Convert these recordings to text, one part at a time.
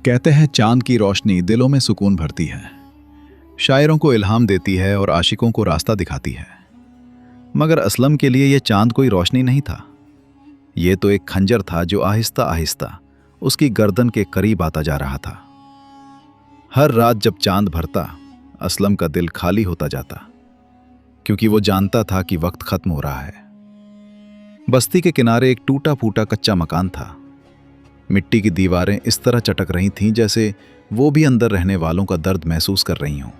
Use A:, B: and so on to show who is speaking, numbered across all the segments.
A: कहते हैं चांद की रोशनी दिलों में सुकून भरती है, शायरों को इल्हाम देती है और आशिकों को रास्ता दिखाती है। मगर असलम के लिए यह चांद कोई रोशनी नहीं था। ये तो एक खंजर था जो आहिस्ता आहिस्ता उसकी गर्दन के करीब आता जा रहा था। हर रात जब चांद भरता, असलम का दिल खाली होता जाता, क्योंकि वो जानता था कि वक्त खत्म हो रहा है। बस्ती के किनारे एक टूटा फूटा कच्चा मकान था। मिट्टी की दीवारें इस तरह चटक रही थीं जैसे वो भी अंदर रहने वालों का दर्द महसूस कर रही हों।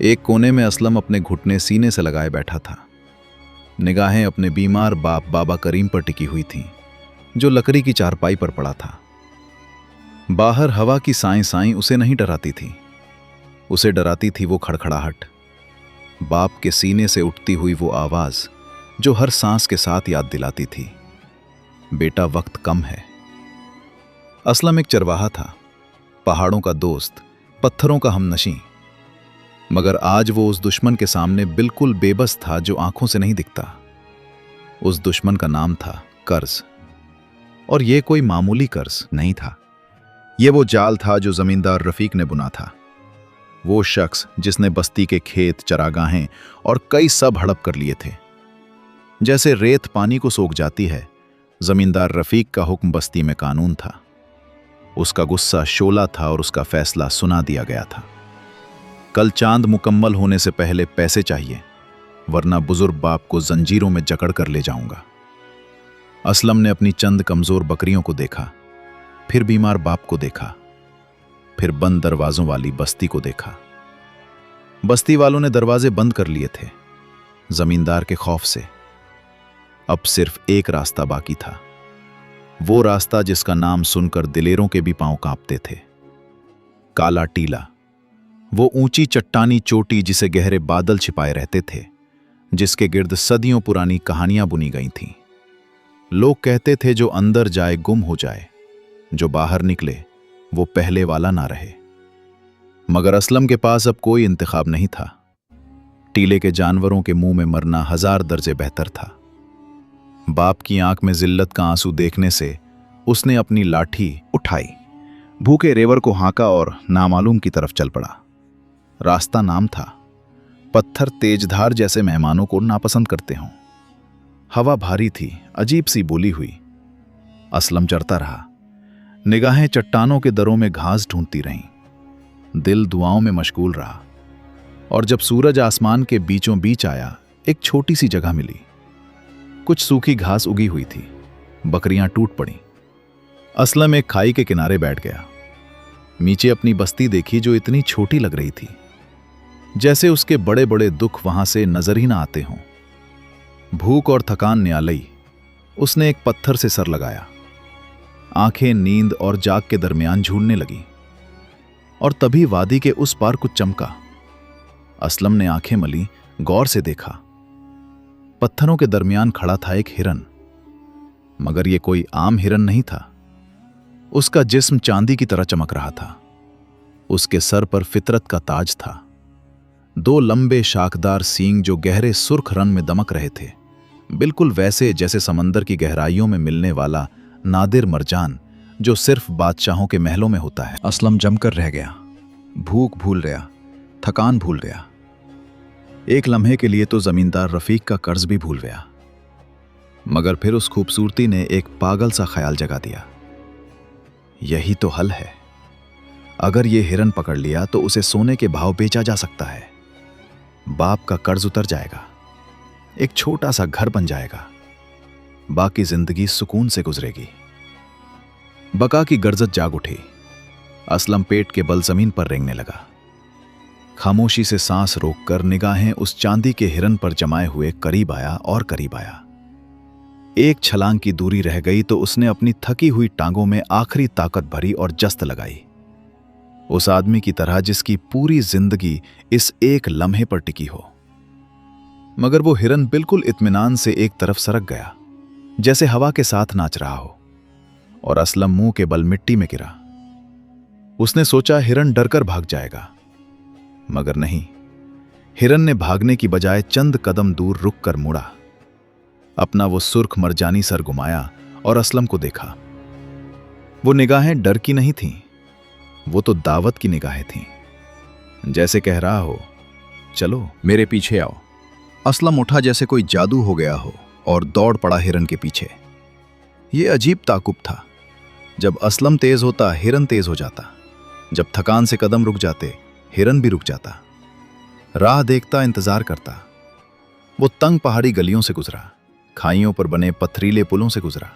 A: एक कोने में असलम अपने घुटने सीने से लगाए बैठा था। निगाहें अपने बीमार बाप बाबा करीम पर टिकी हुई थीं, जो लकड़ी की चारपाई पर पड़ा था। बाहर हवा की साएं साएं उसे नहीं डराती थी, उसे डराती थी वो खड़खड़ाहट, बाप के सीने से उठती हुई वो आवाज जो हर सांस के साथ याद दिलाती थी, बेटा वक्त कम है। असलम एक चरवाहा था, पहाड़ों का दोस्त, पत्थरों का हमनशी। मगर आज वो उस दुश्मन के सामने बिल्कुल बेबस था जो आंखों से नहीं दिखता। उस दुश्मन का नाम था कर्ज। और ये कोई मामूली कर्ज नहीं था। ये वो जाल था जो जमींदार रफीक ने बुना था। वो शख्स जिसने बस्ती के खेत, चरागाहें और कई सब हड़प कर लिए थे। जैसे रेत पानी को सोख जाती है, जमींदार रफीक का हुक्म बस्ती में कानून था। उसका गुस्सा शोला था और उसका फैसला सुना दिया गया था। कल चांद मुकम्मल होने से पहले पैसे चाहिए, वरना बुजुर्ग बाप को जंजीरों में जकड़ कर ले जाऊंगा। असलम ने अपनी चंद कमजोर बकरियों को देखा, फिर बीमार बाप को देखा, फिर बंद दरवाजों वाली बस्ती को देखा। बस्ती वालों ने दरवाजे बंद कर लिए थे, जमींदार के खौफ से। अब सिर्फ एक रास्ता बाकी था, वो रास्ता जिसका नाम सुनकर दिलेरों के भी पांव कांपते थे। काला टीला, वो ऊंची चट्टानी चोटी जिसे गहरे बादल छिपाए रहते थे, जिसके गिर्द सदियों पुरानी कहानियां बुनी गई थीं। लोग कहते थे जो अंदर जाए गुम हो जाए, जो बाहर निकले वो पहले वाला ना रहे। मगर असलम के पास अब कोई इंतखाब नहीं था। टीले के जानवरों के मुंह में मरना 1000 दर्जे बेहतर था। बाप की आंख में जिल्लत का आंसू देखने से उसने अपनी लाठी उठाई, भूखे रेवर को हाँका और नामालूम की तरफ चल पड़ा। रास्ता नाम था, पत्थर तेजधार जैसे मेहमानों को नापसंद करते हों। हवा भारी थी, अजीब सी बोली हुई। असलम चढ़ता रहा, निगाहें चट्टानों के दरों में घास ढूंढती रहीं, दिल दुआओं में मशगूल रहा। और जब सूरज आसमान के बीचों बीच आया, एक छोटी सी जगह मिली। कुछ सूखी घास उगी हुई थी, बकरियां टूट पड़ी। असलम एक खाई के किनारे बैठ गया। नीचे अपनी बस्ती देखी जो इतनी छोटी लग रही थी, जैसे उसके बड़े बड़े दुख वहां से नजर ही ना आते हों। भूख और थकान न्यालई, उसने एक पत्थर से सर लगाया। आंखें नींद और जाग के दरमियान झूलने लगी। और तभी वादी के उस पार कुछ चमका। असलम ने आंखें मली, गौर से देखा। पत्थरों के दरमियान खड़ा था एक हिरन। मगर यह कोई आम हिरन नहीं था। उसका जिस्म चांदी की तरह चमक रहा था। उसके सर पर फितरत का ताज था। 2 लंबे शाखदार सींग जो गहरे सुर्ख रंग में दमक रहे थे, बिल्कुल वैसे जैसे समंदर की गहराइयों में मिलने वाला नादिर मरजान जो सिर्फ बादशाहों के महलों में होता है। असलम जमकर रह गया। भूख भूल गया, थकान भूल गया। एक लम्हे के लिए तो जमींदार रफीक का कर्ज भी भूल गया। मगर फिर उस खूबसूरती ने एक पागल सा ख्याल जगा दिया। यही तो हल है। अगर ये हिरन पकड़ लिया तो उसे सोने के भाव बेचा जा सकता है। बाप का कर्ज उतर जाएगा, एक छोटा सा घर बन जाएगा, बाकी जिंदगी सुकून से गुजरेगी। बका की गर्जत जाग उठी। असलम पेट के बल जमीन पर रेंगने लगा। खामोशी से सांस रोककर निगाहें उस चांदी के हिरन पर जमाए हुए करीब आया और करीब आया। एक छलांग की दूरी रह गई तो उसने अपनी थकी हुई टांगों में आखिरी ताकत भरी और जस्त लगाई, उस आदमी की तरह जिसकी पूरी जिंदगी इस एक लम्हे पर टिकी हो। मगर वो हिरन बिल्कुल इत्मीनान से एक तरफ सरक गया, जैसे हवा के साथ नाच रहा हो, और असलम मुंह के बल मिट्टी में गिरा। उसने सोचा हिरन डरकर भाग जाएगा, मगर नहीं। हिरन ने भागने की बजाय चंद कदम दूर रुककर मुड़ा, अपना वो सुर्ख मरजानी सर घुमाया और असलम को देखा। वो निगाहें डर की नहीं थीं, वो तो दावत की निगाहें थीं, जैसे कह रहा हो, चलो मेरे पीछे आओ। असलम उठा जैसे कोई जादू हो गया हो और दौड़ पड़ा हिरन के पीछे। ये अजीब ताकुब था। जब असलम तेज होता, हिरन तेज हो जाता। जब थकान से कदम रुक जाते, हिरन भी रुक जाता। राह देखता, इंतजार करता। वो तंग पहाड़ी गलियों से गुजरा, खाइयों पर बने पथरीले पुलों से गुजरा,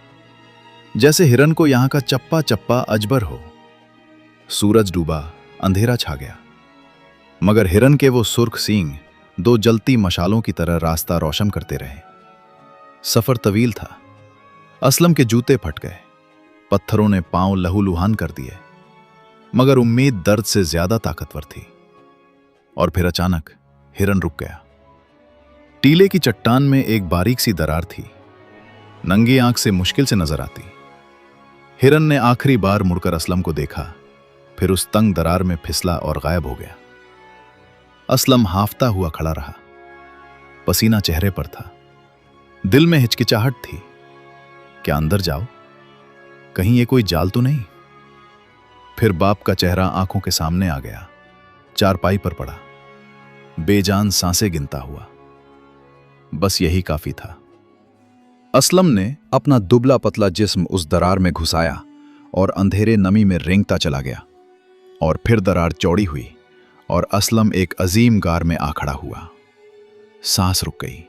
A: जैसे हिरन को यहां का चप्पा चप्पा अजबर हो। सूरज डूबा, अंधेरा छा गया, मगर हिरन के वो सुर्ख सींग दो जलती मशालों की तरह रास्ता रोशन करते रहे। सफर तवील था। असलम के जूते फट गए, पत्थरों ने पांव लहूलुहान कर दिए, मगर उम्मीद दर्द से ज्यादा ताकतवर थी। और फिर अचानक हिरन रुक गया। टीले की चट्टान में एक बारीक सी दरार थी, नंगी आंख से मुश्किल से नजर आती। हिरन ने आखिरी बार मुड़कर असलम को देखा, फिर उस तंग दरार में फिसला और गायब हो गया। असलम हाफता हुआ खड़ा रहा, पसीना चेहरे पर था। दिल में हिचकिचाहट थी, क्या अंदर जाओ, कहीं ये कोई जाल तो नहीं। फिर बाप का चेहरा आंखों के सामने आ गया, चारपाई पर पड़ा, बेजान सांसें गिनता हुआ। बस यही काफी था। असलम ने अपना दुबला पतला जिस्म उस दरार में घुसाया और अंधेरे नमी में रेंगता चला गया। और फिर दरार चौड़ी हुई और असलम एक अजीम गार में आ खड़ा हुआ। सांस रुक गई।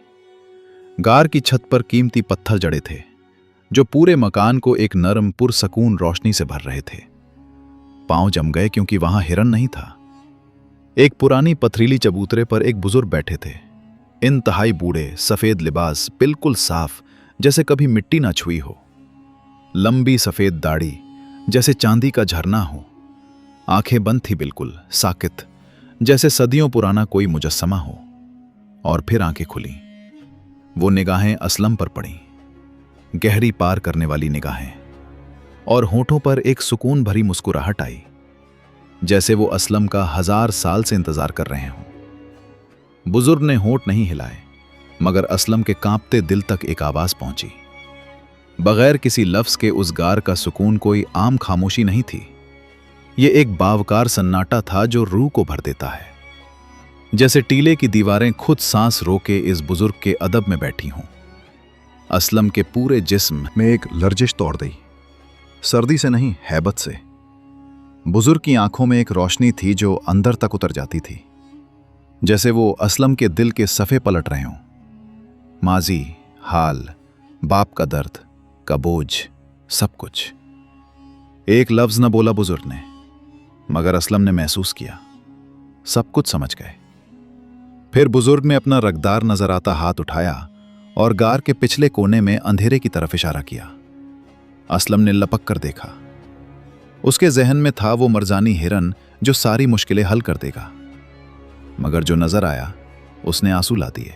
A: गार की छत पर कीमती पत्थर जड़े थे, जो पूरे मकान को एक नरम पुरसकून रोशनी से भर रहे थे। पांव जम गए क्योंकि वहां हिरन नहीं था। एक पुरानी पथरीली चबूतरे पर एक बुजुर्ग बैठे थे, इंतहाई बूढ़े, सफेद लिबास, बिल्कुल साफ, जैसे कभी मिट्टी ना छुई हो। लंबी सफेद दाढ़ी, जैसे चांदी का झरना हो। आंखें बंद थी, बिल्कुल साकित, जैसे सदियों पुराना कोई मुजस्समा हो। और फिर आंखें खुली। वो निगाहें असलम पर पड़ी, गहरी पार करने वाली निगाहें, और होठों पर एक सुकून भरी मुस्कुराहट आई, जैसे वो असलम का 1000 साल से इंतजार कर रहे हों। बुजुर्ग ने होठ नहीं हिलाए, मगर असलम के कांपते दिल तक एक आवाज पहुंची। बगैर किसी लफ्ज के उस गार का सुकून कोई आम खामोशी नहीं थी। ये एक बावकार सन्नाटा था जो रूह को भर देता है, जैसे टीले की दीवारें खुद सांस रोके इस बुजुर्ग के अदब में बैठी हों। असलम के पूरे जिस्म में एक लर्जिश तोड़ दी, सर्दी से नहीं, हैबत से। बुजुर्ग की आंखों में एक रोशनी थी जो अंदर तक उतर जाती थी, जैसे वो असलम के दिल के सफ़े पलट रहे हों। माजी, हाल, बाप का दर्द, का बोझ, सब कुछ। एक लफ्ज न बोला बुजुर्ग ने, मगर असलम ने महसूस किया, सब कुछ समझ गए। फिर बुजुर्ग ने अपना रगदार नजर आता हाथ उठाया और गार के पिछले कोने में अंधेरे की तरफ इशारा किया। असलम ने लपक कर देखा। उसके जहन में था वो मर्जानी हिरन जो सारी मुश्किलें हल कर देगा, मगर जो नजर आया उसने आंसू ला दिए।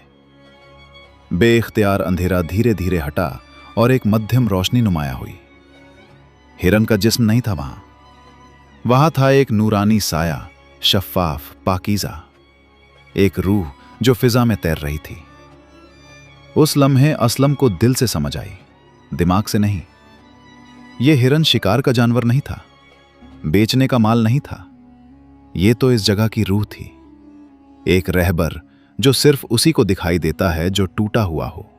A: बेइख्तियार अंधेरा धीरे धीरे हटा और एक मध्यम रोशनी नुमाया हुई। हिरन का जिस्म नहीं था वहां था एक नूरानी साया, शफ्फाफ, पाकीज़ा, एक रूह जो फिजा में तैर रही थी। उस लम्हे असलम को दिल से समझ आई, दिमाग से नहीं। यह हिरन शिकार का जानवर नहीं था, बेचने का माल नहीं था। यह तो इस जगह की रूह थी, एक रहबर जो सिर्फ उसी को दिखाई देता है जो टूटा हुआ हो,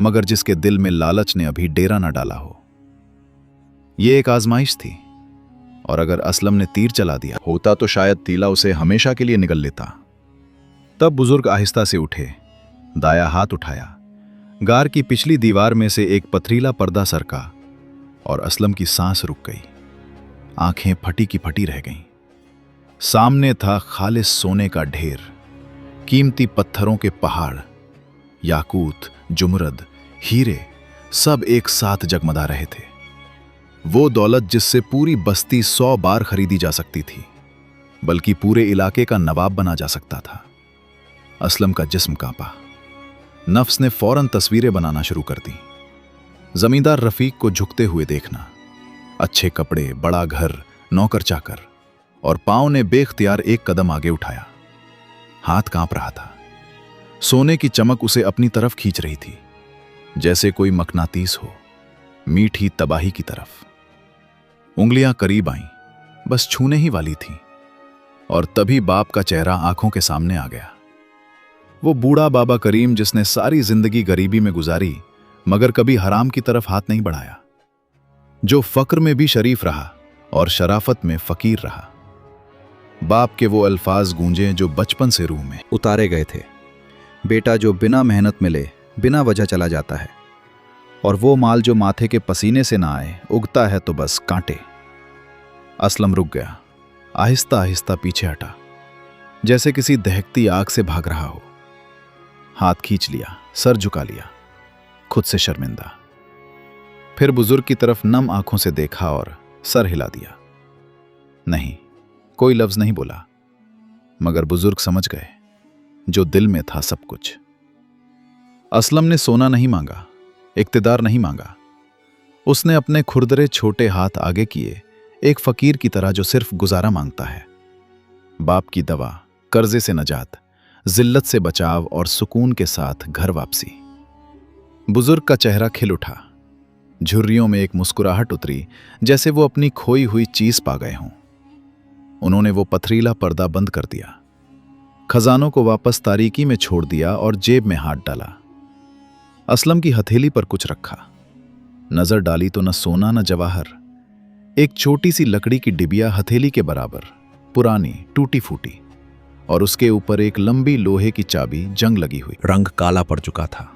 A: मगर जिसके दिल में लालच ने अभी डेरा न डाला हो। यह एक आजमाइश थी, और अगर असलम ने तीर चला दिया होता तो शायद तीला उसे हमेशा के लिए निगल लेता। तब बुजुर्ग आहिस्ता से उठे, दाया हाथ उठाया, गार की पिछली दीवार में से एक पथरीला पर्दा सरका और असलम की सांस रुक गई। आंखें फटी की फटी रह गईं। सामने था खालिस सोने का ढेर, कीमती पत्थरों के पहाड़, याकूत, जुमरद, हीरे, सब एक साथ जगमगा रहे थे। वो दौलत जिससे पूरी बस्ती 100 बार खरीदी जा सकती थी, बल्कि पूरे इलाके का नवाब बना जा सकता था। असलम का जिस्म कांपा। नफ्स ने फौरन तस्वीरें बनाना शुरू कर दी। जमींदार रफीक को झुकते हुए देखना, अच्छे कपड़े, बड़ा घर, नौकर चाकर, और पांव ने बेख्तियार एक कदम आगे उठाया। हाथ कांप रहा था। सोने की चमक उसे अपनी तरफ खींच रही थी, जैसे कोई मकनातीस हो, मीठी तबाही की तरफ। उंगलियां करीब आईं, बस छूने ही वाली थीं, और तभी बाप का चेहरा आंखों के सामने आ गया। वो बूढ़ा बाबा करीम जिसने सारी जिंदगी गरीबी में गुजारी मगर कभी हराम की तरफ हाथ नहीं बढ़ाया, जो फक्र में भी शरीफ रहा और शराफत में फकीर रहा। बाप के वो अल्फाज गूंजे जो बचपन से रूह में
B: उतारे गए थे। बेटा जो बिना मेहनत मिले बिना वजह चला जाता है, और वो माल जो माथे के पसीने से ना आए उगता है तो बस कांटे। असलम रुक गया, आहिस्ता आहिस्ता पीछे हटा, जैसे किसी दहकती आग से भाग रहा हो। हाथ खींच लिया, सर झुका लिया, खुद से शर्मिंदा। फिर बुजुर्ग की तरफ नम आंखों से देखा और सर हिला दिया। नहीं, कोई लफ्ज नहीं बोला, मगर बुजुर्ग समझ गए जो दिल में था सब कुछ। असलम ने सोना नहीं मांगा, इक्तिदार नहीं मांगा। उसने अपने खुरदरे छोटे हाथ आगे किए, एक फकीर की तरह जो सिर्फ गुजारा मांगता है। बाप की दवा, कर्जे से नजात, जिल्लत से बचाव और सुकून के साथ घर वापसी। बुजुर्ग का चेहरा खिल उठा, झुर्रियों में एक मुस्कुराहट उतरी, जैसे वो अपनी खोई हुई चीज पा गए हों। उन्होंने वो पथरीला पर्दा बंद कर दिया, खजानों को वापस तारीकी में छोड़ दिया और जेब में हाथ डाला। असलम की हथेली पर कुछ रखा, नजर डाली तो न सोना न जवाहर, एक छोटी सी लकड़ी की डिबिया हथेली के बराबर, पुरानी टूटी फूटी, और उसके ऊपर एक लंबी लोहे की चाबी जंग लगी हुई। रंग काला पड़ चुका था।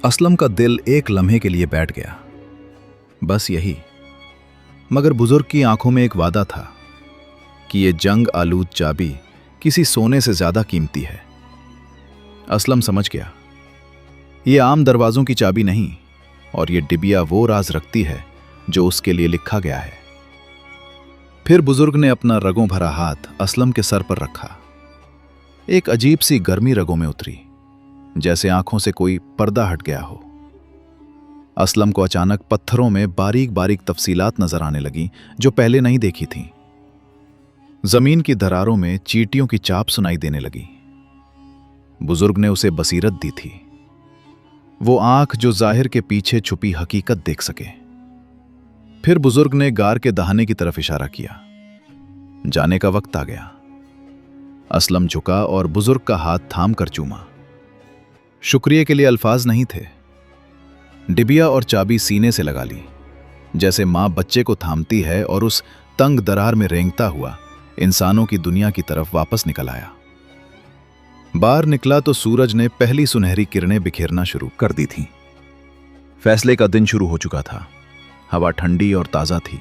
B: असलम का दिल एक लम्हे के लिए बैठ गया, बस यही। मगर बुजुर्ग की आंखों में एक वादा था कि ये जंग आलूद चाबी किसी सोने से ज्यादा कीमती है। असलम समझ गया, ये आम दरवाजों की चाबी नहीं, और ये डिबिया वो राज रखती है जो उसके लिए लिखा गया है। फिर बुजुर्ग ने अपना रगों भरा हाथ असलम के सर पर रखा। एक अजीब सी गर्मी रगों में उतरी, जैसे आंखों से कोई पर्दा हट गया हो। असलम को अचानक पत्थरों में बारीक बारीक तफसीलात नजर आने लगी जो पहले नहीं देखी थीं। जमीन की दरारों में चींटियों की चाप सुनाई देने लगी। बुजुर्ग ने उसे बसीरत दी थी, वो आंख जो जाहिर के पीछे छुपी हकीकत देख सके। फिर बुजुर्ग ने गार के दहाने की तरफ इशारा किया। जाने का वक्त आ गया। असलम झुका और बुजुर्ग का हाथ थाम कर चूमा। शुक्रिया के लिए अल्फाज नहीं थे। डिबिया और चाबी सीने से लगा ली, जैसे मां बच्चे को थामती है, और उस तंग दरार में रेंगता हुआ इंसानों की दुनिया की तरफ वापस निकल आया। बाहर निकला तो सूरज ने पहली सुनहरी किरणें बिखेरना शुरू कर दी थीं। फैसले का दिन शुरू हो चुका था। हवा ठंडी और ताज़ा थी,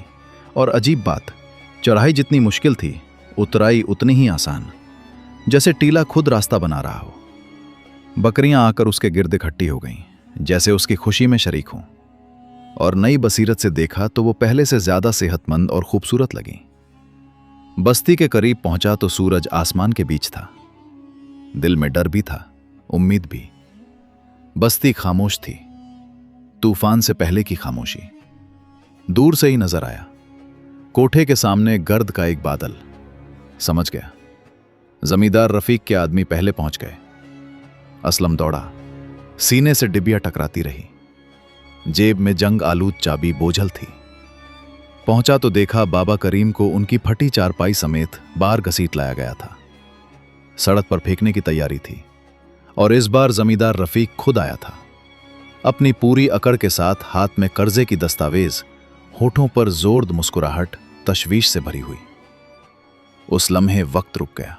B: और अजीब बात, चढ़ाई जितनी मुश्किल थी उतराई उतनी ही आसान, जैसे टीला खुद रास्ता बना रहा हो। बकरियां आकर उसके गिर्द इकट्ठी हो गईं, जैसे उसकी खुशी में शरीक हों, और नई बसीरत से देखा तो वो पहले से ज्यादा सेहतमंद और खूबसूरत लगी। बस्ती के करीब पहुंचा तो सूरज आसमान के बीच था। दिल में डर भी था, उम्मीद भी। बस्ती खामोश थी, तूफान से पहले की खामोशी। दूर से ही नजर आया, कोठे के सामने गर्द का एक बादल। समझ गया, जमींदार रफीक के आदमी पहले पहुंच गए। असलम दौड़ा, सीने से डिबिया टकराती रही। जेब में जंग आलूद चाबी बोझल थी। पहुंचा तो देखा बाबा करीम को उनकी फटी चारपाई समेत बाहर घसीट लाया गया था। सड़क पर फेंकने की तैयारी थी, और इस बार जमींदार रफीक खुद आया था, अपनी पूरी अकड़ के साथ, हाथ में कर्जे की दस्तावेज, होठों पर जोरद मुस्कुराहट तशवीश से भरी हुई। उस लम्हे वक्त रुक गया।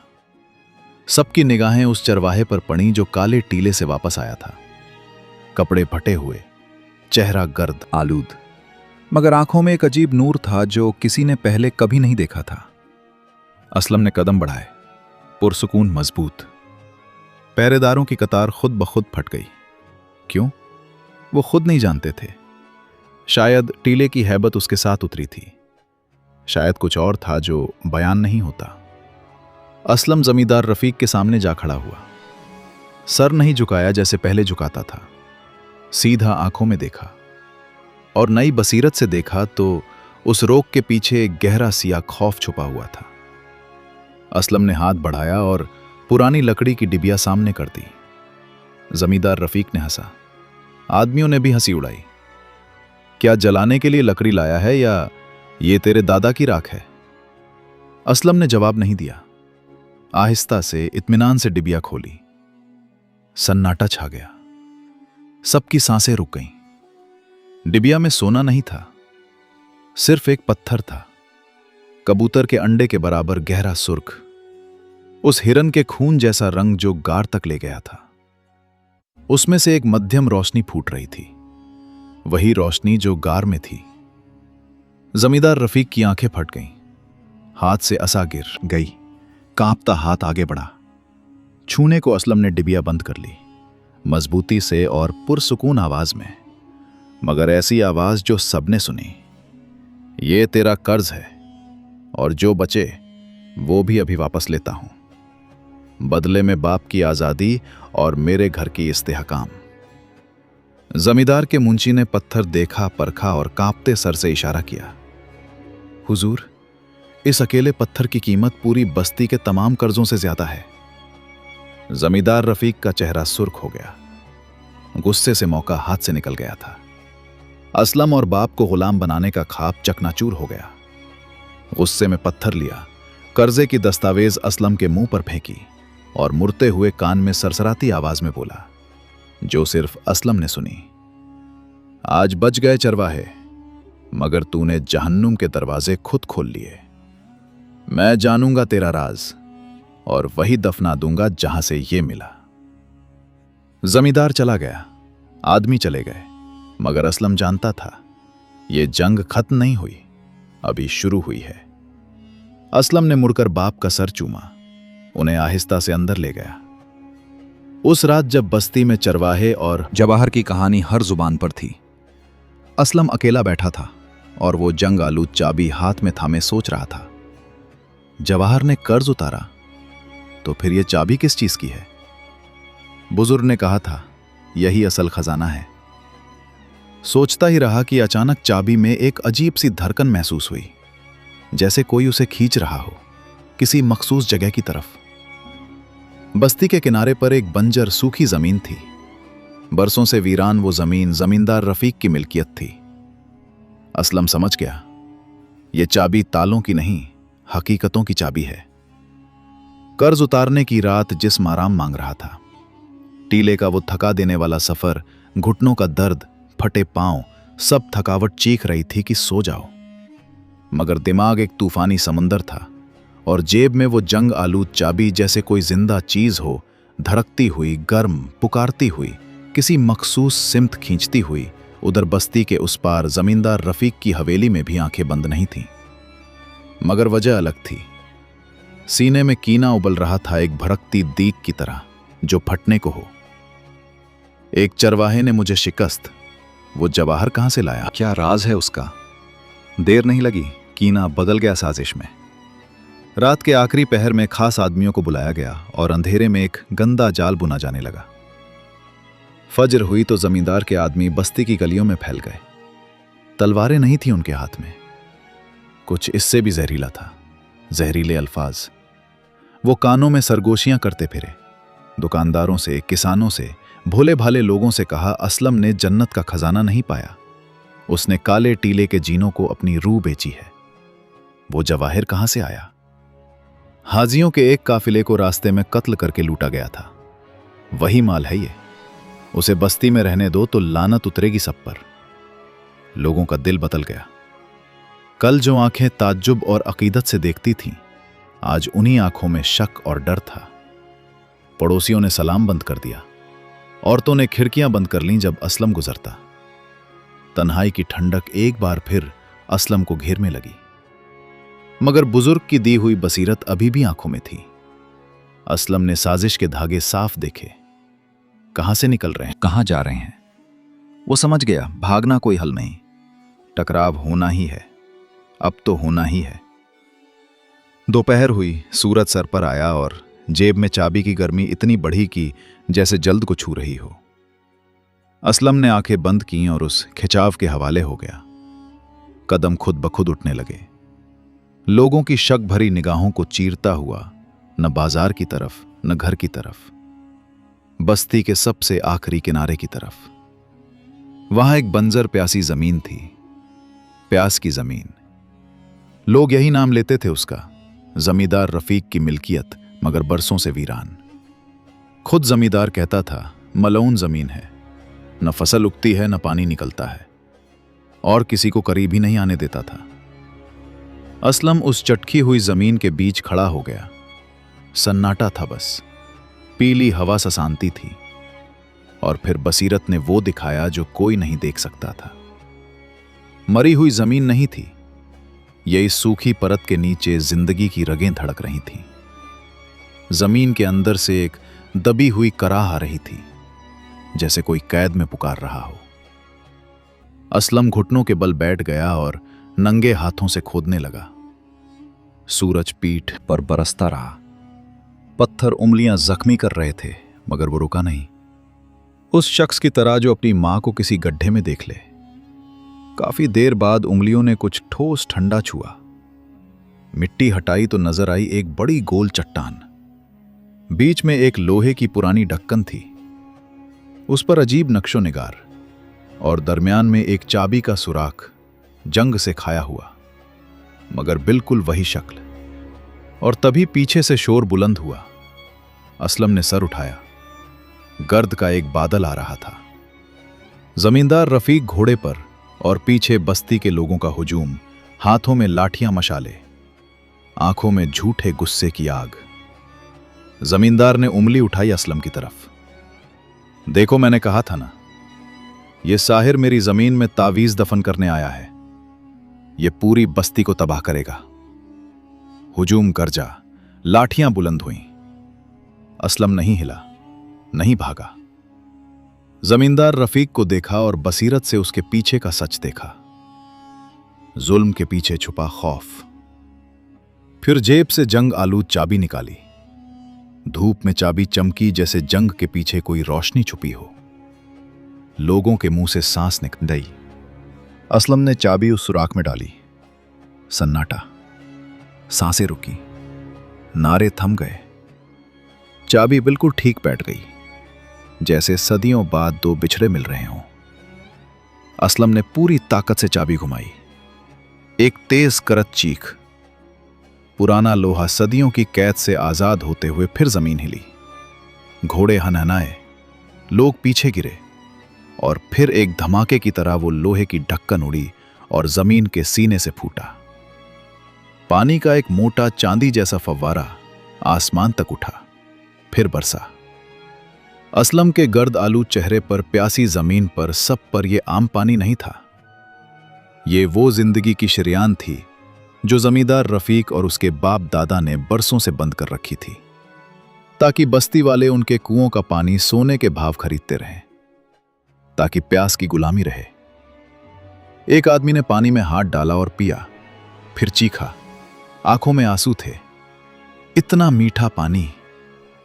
B: सबकी निगाहें उस चरवाहे पर पड़ी जो काले टीले से वापस आया था। कपड़े फटे हुए, चेहरा गर्द आलूद, मगर आंखों में एक अजीब नूर था जो किसी ने पहले कभी नहीं देखा था। असलम ने कदम बढ़ाए, पुरसुकून मजबूत। पहरेदारों की कतार खुद ब खुद फट गई। क्यों? वो खुद नहीं जानते थे। शायद टीले की हैबत उसके साथ उतरी थी, शायद कुछ और था जो बयान नहीं होता। असलम जमींदार रफीक के सामने जा खड़ा हुआ। सर नहीं झुकाया जैसे पहले झुकाता था, सीधा आंखों में देखा, और नई बसीरत से देखा तो उस रोक के पीछे एक गहरा सिया खौफ छुपा हुआ था। असलम ने हाथ बढ़ाया और पुरानी लकड़ी की डिबिया सामने कर दी। जमींदार रफीक ने हंसा, आदमियों ने भी हंसी उड़ाई। क्या जलाने के लिए लकड़ी लाया है या
A: ये तेरे दादा की राख है। असलम ने जवाब नहीं दिया। आहिस्ता से इत्मीनान से डिबिया खोली। सन्नाटा छा गया। सबकी सांसें रुक गईं। डिबिया में सोना नहीं था, सिर्फ एक पत्थर था, कबूतर के अंडे के बराबर गहरा सुर्ख, उस हिरन के खून जैसा रंग जो गार तक ले गया था। उसमें से एक मध्यम रोशनी फूट रही थी, वही रोशनी जो गार में थी। जमींदार रफीक की आंखें फट गईं, हाथ से असा गिर गई। कांपता हाथ आगे बढ़ा। छूने को असलम ने डिबिया बंद कर ली, मजबूती से और पुरसुकून आवाज में, मगर ऐसी आवाज जो सबने सुनी। ये तेरा कर्ज है और जो बचे वो भी अभी वापस लेता हूं, बदले में बाप की आजादी और मेरे घर की इस्तेहकाम। जमींदार के मुंशी ने पत्थर देखा, परखा और कांपते सर से इशारा किया। हुजूर, इस अकेले पत्थर की कीमत पूरी बस्ती के तमाम कर्जों से ज्यादा है। जमींदार रफीक का चेहरा सुर्ख हो गया। गुस्से से मौका हाथ से निकल गया था। असलम और बाप को गुलाम बनाने का ख्वाब चकनाचूर हो गया। गुस्से में पत्थर लिया, कर्जे की दस्तावेज असलम के मुंह पर फेंकी और मुड़ते हुए कान में सरसराती आवाज में बोला, जो सिर्फ असलम ने सुनी। आज बच गए चरवाहे, मगर तूने जहन्नुम के दरवाजे खुद खोल लिए। मैं जानूंगा तेरा राज और वही दफना दूंगा जहां से ये मिला। जमींदार चला गया, आदमी चले गए, मगर असलम जानता था ये जंग खत्म नहीं हुई, अभी शुरू हुई है। असलम ने मुड़कर बाप का सर चूमा, उन्हें आहिस्ता से अंदर ले गया। उस रात जब बस्ती में चरवाहे और जवाहर की कहानी हर जुबान पर थी, असलम अकेला बैठा था और वो जंग आलू चाबी हाथ में थामे सोच रहा था। जवाहर ने कर्ज उतारा, तो फिर ये चाबी किस चीज की है? बुजुर्ग ने कहा था यही असल खजाना है। सोचता ही रहा कि अचानक चाबी में एक अजीब सी धड़कन महसूस हुई, जैसे कोई उसे खींच रहा हो किसी मखसूस जगह की तरफ। बस्ती के किनारे पर एक बंजर सूखी जमीन थी। बरसों से वीरान वो जमीन जमींदार रफीक की मिल्कियत थी। असलम समझ गया, ये चाबी तालों की नहीं, हकीकतों की चाबी है। कर्ज उतारने की रात जिस्म आराम मांग रहा था। टीले का वो थका देने वाला सफर, घुटनों का दर्द, फटे पांव, सब थकावट चीख रही थी कि सो जाओ। मगर दिमाग एक तूफानी समंदर था और जेब में वो जंग आलूद चाबी जैसे कोई जिंदा चीज हो, धड़कती हुई, गर्म, पुकारती हुई, किसी मखसूस सिमत खींचती हुई। उधर बस्ती के उस पार जमींदार रफीक की हवेली में भी आंखें बंद नहीं थीं, मगर वजह अलग थी। सीने में कीना उबल रहा था, एक भड़कती दीक की तरह जो फटने को हो। एक चरवाहे ने मुझे शिकस्त, वो जवाहर कहां से लाया? क्या राज है उसका? देर नहीं लगी, कीना बदल गया साजिश में। रात के आखिरी पहर में खास आदमियों को बुलाया गया और अंधेरे में एक गंदा जाल बुना जाने लगा। फज्र हुई तो जमींदार के आदमी बस्ती की गलियों में फैल गए। तलवारें नहीं थी उनके हाथ में, कुछ इससे भी जहरीला था, जहरीले अल्फाज। वो कानों में सरगोशियां करते फिरे। दुकानदारों से, किसानों से, भोले भाले लोगों से कहा असलम ने जन्नत का खजाना नहीं पाया, उसने काले टीले के जीनों को अपनी रूह बेची है। वो जवाहिर कहां से आया? हाजियों के एक काफिले को रास्ते में कत्ल करके लूटा गया था। वही माल है ये, उसे बस्ती में रहने दो तो लानत उतरेगी सब पर। लोगों का दिल बदल गया। कल जो आंखें ताज्जुब और अकीदत से देखती थीं, आज उन्हीं आंखों में शक और डर था। पड़ोसियों ने सलाम बंद कर दिया, औरतों ने खिड़कियां बंद कर लीं जब असलम गुजरता। तन्हाई की ठंडक एक बार फिर असलम को घेरने लगी, मगर बुजुर्ग की दी हुई बसीरत अभी भी आंखों में थी। असलम ने साजिश के धागे साफ देखे। कहां से निकल रहे हैं, कहां जा रहे हैं? वो समझ गया, भागना कोई हल नहीं, टकराव होना ही है, अब तो होना ही है। दोपहर हुई, सूरज सर पर आया और जेब में चाबी की गर्मी इतनी बढ़ी कि जैसे जल्द को छू रही हो। असलम ने आंखें बंद की और उस खिंचाव के हवाले हो गया। कदम खुद ब खुद उठने लगे, लोगों की शक भरी निगाहों को चीरता हुआ, न बाजार की तरफ न घर की तरफ, बस्ती के सबसे आखिरी किनारे की तरफ। वहां एक बंजर प्यासी जमीन थी, प्यास की जमीन,
B: लोग यही नाम लेते थे उसका, जमींदार रफीक की मिल्कियत मगर बरसों से वीरान। खुद जमींदार कहता था, मलऊन जमीन है, न फसल उगती है न पानी निकलता है, और किसी को करीब ही नहीं आने देता था। असलम उस चटकी हुई जमीन के बीच खड़ा हो गया। सन्नाटा था बस, पीली हवा ससानती थी, और फिर बसीरत ने वो दिखाया जो कोई नहीं देख सकता था। मरी हुई जमीन नहीं थी ये, इस सूखी परत के नीचे जिंदगी की रगें धड़क रही थीं। जमीन के अंदर से एक दबी हुई कराह आ रही थी, जैसे कोई कैद में पुकार रहा हो। असलम घुटनों के बल बैठ गया और नंगे हाथों से खोदने लगा। सूरज पीठ पर बरसता रहा, पत्थर उंगलियां जख्मी कर रहे थे, मगर वो रुका नहीं। उस शख्स की तरह जो अपनी मां को किसी गड्ढे में देख ले। काफी देर बाद उंगलियों ने कुछ ठोस ठंडा छुआ। मिट्टी हटाई तो नजर आई एक बड़ी गोल चट्टान। बीच में एक लोहे की पुरानी ढक्कन थी, उस पर अजीब नक्शो निगार, और दरमियान में एक चाबी का सुराख, जंग से खाया हुआ, मगर बिल्कुल वही शक्ल। और तभी पीछे से शोर बुलंद हुआ। असलम ने सर उठाया। गर्द का एक बादल आ रहा था। जमींदार रफीक घोड़े पर और पीछे बस्ती के लोगों का हुजूम, हाथों में लाठियां मशाले, आंखों में झूठे गुस्से की आग। जमींदार ने उंगली उठाई असलम की तरफ। देखो, मैंने कहा था ना, यह साहिर मेरी जमीन में तावीज दफन करने आया है। यह पूरी बस्ती को तबाह करेगा। हुजूम गरजा, लाठियां बुलंद हुईं। असलम नहीं हिला, नहीं भागा। जमींदार रफीक को देखा और बसीरत से उसके पीछे का सच देखा। जुल्म के पीछे छुपा खौफ। फिर जेब से जंग आलूद चाबी निकाली। धूप में चाबी चमकी जैसे जंग के पीछे कोई रोशनी छुपी हो। लोगों के मुंह से सांस निकल गई। असलम ने चाबी उस सुराख में डाली। सन्नाटा, सांसें रुकी, नारे थम गए। चाबी बिल्कुल ठीक बैठ गई, जैसे सदियों बाद दो बिछड़े मिल रहे हों। असलम ने पूरी ताकत से चाबी घुमाई। एक तेज करत चीख। पुराना लोहा सदियों की कैद से आजाद होते हुए फिर जमीन हिली। घोड़े हनहनाए, लोग पीछे गिरे, और फिर एक धमाके की तरह वो लोहे की ढक्कन उड़ी और जमीन के सीने से फूटा। पानी का एक मोटा चांदी जैसा फव्वारा आसमान तक उठा, फिर बरसा। असलम के गर्द आलू चेहरे पर, प्यासी जमीन पर, सब पर यह आम पानी नहीं था। ये वो जिंदगी की शरियान थी जो जमींदार रफीक और उसके बाप दादा ने बरसों से बंद कर रखी थी, ताकि बस्ती वाले उनके कुओं का पानी सोने के भाव खरीदते रहें, ताकि प्यास की गुलामी रहे। एक आदमी ने पानी में हाथ डाला और पिया, फिर चीखा। आंखों में आंसू थे। इतना मीठा पानी,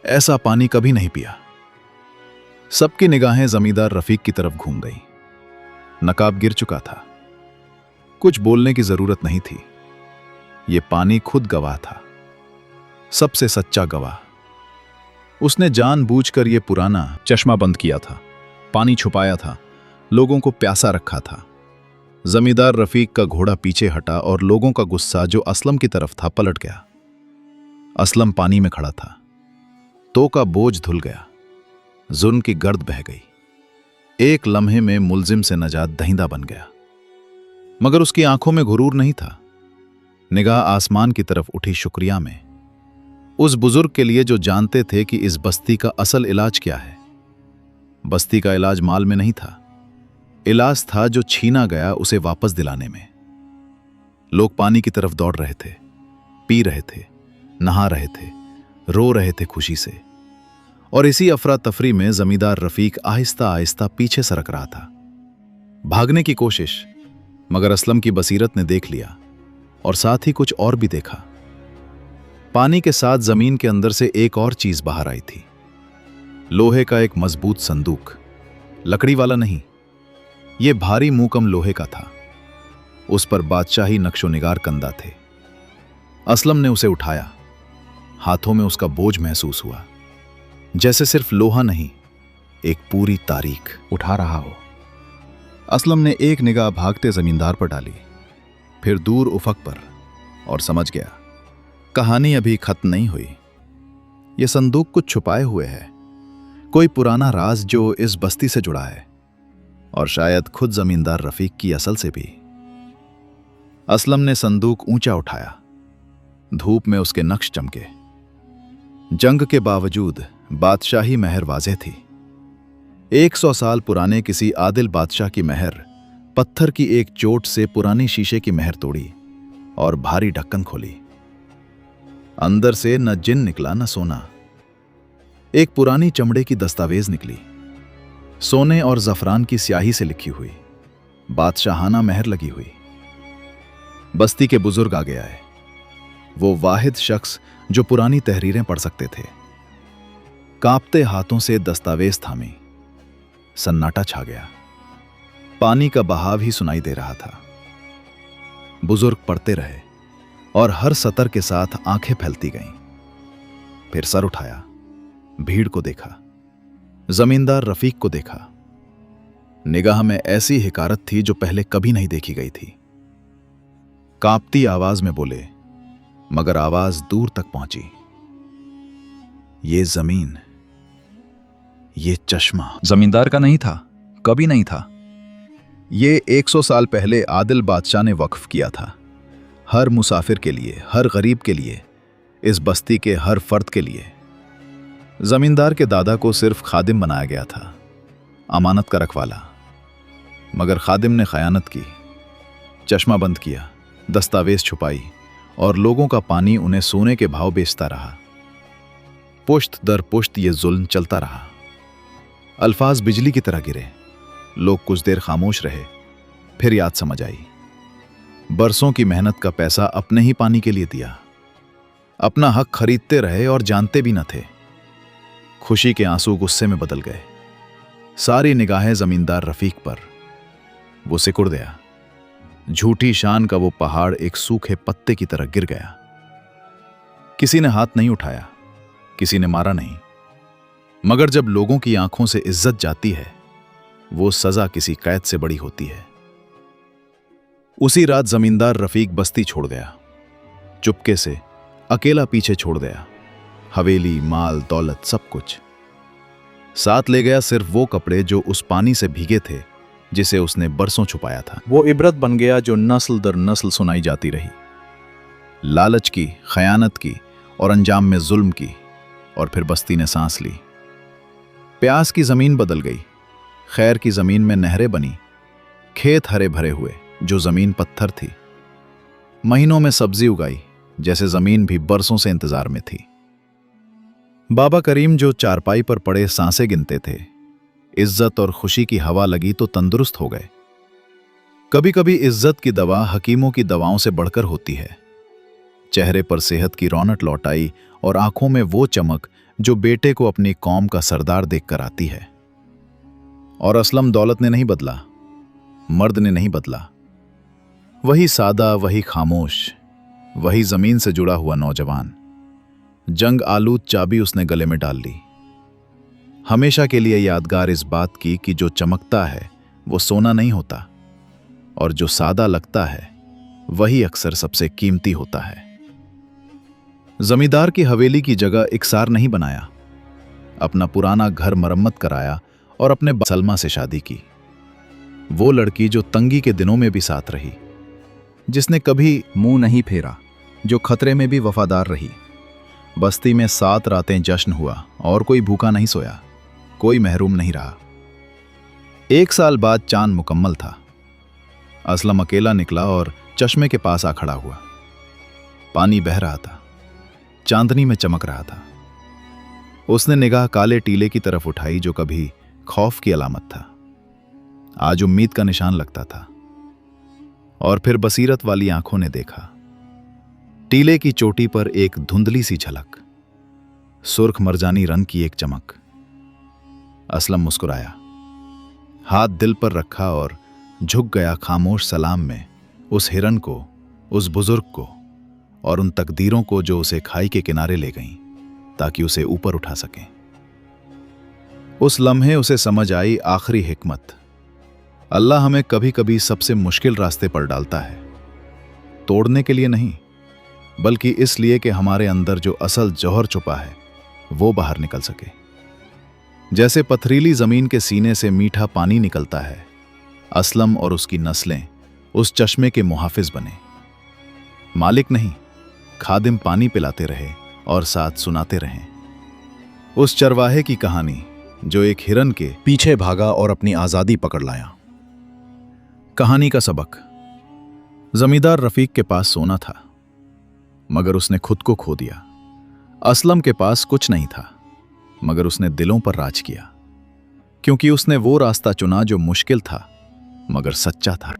B: ऐसा पानी कभी नहीं पिया। सबकी निगाहें जमींदार रफीक की तरफ घूम गईं। नकाब गिर चुका था। कुछ बोलने की जरूरत नहीं थी। यह पानी खुद गवाह था, सबसे सच्चा गवाह। उसने जानबूझकर यह पुराना चश्मा बंद किया था, पानी छुपाया था, लोगों को प्यासा रखा था। जमींदार रफीक का घोड़ा पीछे हटा और लोगों का गुस्सा जो असलम की तरफ था पलट गया। असलम पानी में खड़ा था। तो का बोझ धुल गया, जुल्म की गर्द बह गई। एक लम्हे में मुलजिम से नजात दहिंदा बन गया। मगर उसकी आंखों में गुरूर नहीं था। निगाह आसमान की तरफ उठी शुक्रिया में, उस बुजुर्ग के लिए जो जानते थे कि इस बस्ती का असल इलाज क्या है। बस्ती का इलाज माल में नहीं था, इलाज था जो छीना गया उसे वापस दिलाने में। लोग पानी की तरफ दौड़ रहे थे, पी रहे थे, नहा रहे थे, रो रहे थे खुशी से। और इसी अफरा तफरी में जमींदार रफीक आहिस्ता आहिस्ता पीछे सरक रहा था। भागने की कोशिश, मगर असलम की बसीरत ने देख लिया, और साथ ही कुछ और भी देखा। पानी के साथ जमीन के अंदर से एक और चीज बाहर आई थी। लोहे का एक मजबूत संदूक, लकड़ी वाला नहीं, यह भारी मुकम लोहे का था। उस पर बादशाही नक्शो निगार कंधा थे। असलम ने उसे उठाया। हाथों में उसका बोझ महसूस हुआ, जैसे सिर्फ लोहा नहीं, एक पूरी तारीख उठा रहा हो। असलम ने एक निगाह भागते जमींदार पर डाली, फिर दूर उफक पर, और समझ गया, कहानी अभी खत्म नहीं हुई। ये संदूक कुछ छुपाए हुए है, कोई पुराना राज जो इस बस्ती से जुड़ा है, और शायद खुद जमींदार रफीक की असल से भी। असलम ने संदूक ऊंचा उठाया। धूप में उसके नक्श चमके। जंग के बावजूद बादशाही महर वाज़ेह थी। 100 साल पुराने किसी आदिल बादशाह की महर पत्थर की एक चोट से पुरानी शीशे की महर तोड़ी और भारी ढक्कन खोली। अंदर से न जिन निकला न सोना। एक पुरानी चमड़े की दस्तावेज निकली, सोने और जफरान की स्याही से लिखी हुई, बादशाहाना महर लगी हुई। बस्ती के बुजुर्ग आगे आए, वो वाहिद शख्स जो पुरानी तहरीरें पढ़ सकते थे। कांपते हाथों से दस्तावेज थामी। सन्नाटा छा गया। पानी का बहाव ही सुनाई दे रहा था। बुजुर्ग पढ़ते रहे और हर सतर के साथ आंखें फैलती गईं। फिर सर उठाया, भीड़ को देखा, जमींदार रफीक को देखा। निगाह में ऐसी हिकारत थी जो पहले कभी नहीं देखी गई थी। कांपती आवाज में बोले, मगर आवाज दूर तक पहुंची। ये जमीन, ये चश्मा
A: जमींदार का नहीं था, कभी नहीं था।
B: ये 100 साल पहले आदिल बादशाह ने वक्फ किया था। हर मुसाफिर के लिए, हर गरीब के लिए, इस बस्ती के हर फर्द के लिए। जमींदार के दादा को सिर्फ खादिम बनाया गया था, अमानत का रखवाला। मगर खादिम ने खयानत की, चश्मा बंद किया, दस्तावेज छुपाई और लोगों का पानी उन्हें सोने के भाव बेचता रहा। पुश्त दर पुश्त ये जुल्म चलता रहा। अल्फाज बिजली की तरह गिरे। लोग कुछ देर खामोश रहे, फिर याद समझ आई। बरसों की मेहनत का पैसा अपने ही पानी के लिए दिया। अपना हक खरीदते रहे और जानते भी न थे। खुशी के आंसू गुस्से में बदल गए। सारी निगाहें जमींदार रफीक पर। वो सिकुड़ गया। झूठी शान का वो पहाड़ एक सूखे पत्ते की तरह गिर गया। किसी ने हाथ नहीं उठाया, किसी ने मारा नहीं। मगर जब लोगों की आंखों से इज्जत जाती है, वो सजा किसी कैद से बड़ी होती है। उसी रात जमींदार रफीक बस्ती छोड़ गया। चुपके से, अकेला पीछे छोड़ गया। हवेली, माल, दौलत, सब कुछ साथ ले गया। सिर्फ वो कपड़े जो उस पानी से भीगे थे, जिसे उसने बरसों छुपाया था। वो इबरत बन गया जो नस्ल दर नस्ल सुनाई जाती रही। लालच की, खयानत की और अंजाम में जुल्म की। और फिर बस्ती ने सांस ली। प्यास की जमीन बदल गई। खैर की जमीन में नहरें बनी। खेत हरे भरे हुए जो जमीन पत्थर थी। महीनों में सब्जी उगाई, जैसे जमीन भी बरसों से इंतजार में थी। बाबा करीम जो चारपाई पर पड़े सांसें गिनते थे, इज्जत और खुशी की हवा लगी तो तंदुरुस्त हो गए। कभी कभी इज्जत की दवा हकीमों की दवाओं से बढ़कर होती है। चेहरे पर सेहत की रौनक लौट आई और आंखों में वो चमक जो बेटे को अपनी कौम का सरदार देखकर आती है। और असलम दौलत ने नहीं बदला, मर्द ने नहीं बदला। वही सादा, वही खामोश, वही जमीन से जुड़ा हुआ नौजवान। जंग आलूद चाबी उसने गले में डाल ली। हमेशा के लिए यादगार इस बात की कि जो चमकता है वो सोना नहीं होता, और जो सादा लगता है वही अक्सर सबसे कीमती होता है। जमींदार की हवेली की जगह इकसार नहीं बनाया। अपना पुराना घर मरम्मत कराया और अपने सलमा से शादी की। वो लड़की जो तंगी के दिनों में भी साथ रही, जिसने कभी मुंह नहीं फेरा, जो खतरे में भी वफादार रही। बस्ती में 7 रातें जश्न हुआ और कोई भूखा नहीं सोया, कोई महरूम नहीं रहा। 1 साल बाद चांद मुकम्मल था। असलम अकेला निकला और चश्मे के पास आ खड़ा हुआ। पानी बह रहा था, चांदनी में चमक रहा था। उसने निगाह काले टीले की तरफ उठाई जो कभी खौफ की अलामत था, आज उम्मीद का निशान लगता था। और फिर बसीरत वाली आंखों ने देखा। टीले की चोटी पर एक धुंधली सी झलक, सुर्ख मरजानी रंग की एक चमक। असलम मुस्कुराया, हाथ दिल पर रखा और झुक गया खामोश सलाम में उस हिरन को, उस बुजुर्ग को और उन तकदीरों को जो उसे खाई के किनारे ले गईं ताकि उसे ऊपर उठा सकें। उस लम्हे उसे समझ आई आखिरी हिकमत। अल्लाह हमें कभी कभी सबसे मुश्किल रास्ते पर डालता है, तोड़ने के लिए नहीं,
A: बल्कि इसलिए कि हमारे अंदर जो असल जौहर छुपा है वो बाहर निकल सके। जैसे पथरीली जमीन के सीने से मीठा पानी निकलता है, असलम और उसकी नस्लें उस चश्मे के मुहाफिज बने। मालिक नहीं, खादिम पानी पिलाते रहे और साथ सुनाते रहें उस चरवाहे की कहानी जो एक हिरन के
B: पीछे भागा और अपनी आजादी पकड़ लाया।
A: कहानी का सबक। जमींदार रफीक के पास सोना था, मगर उसने खुद को खो दिया। असलम के पास कुछ नहीं था, मगर उसने दिलों पर राज किया, क्योंकि उसने वो रास्ता चुना जो मुश्किल था मगर सच्चा था।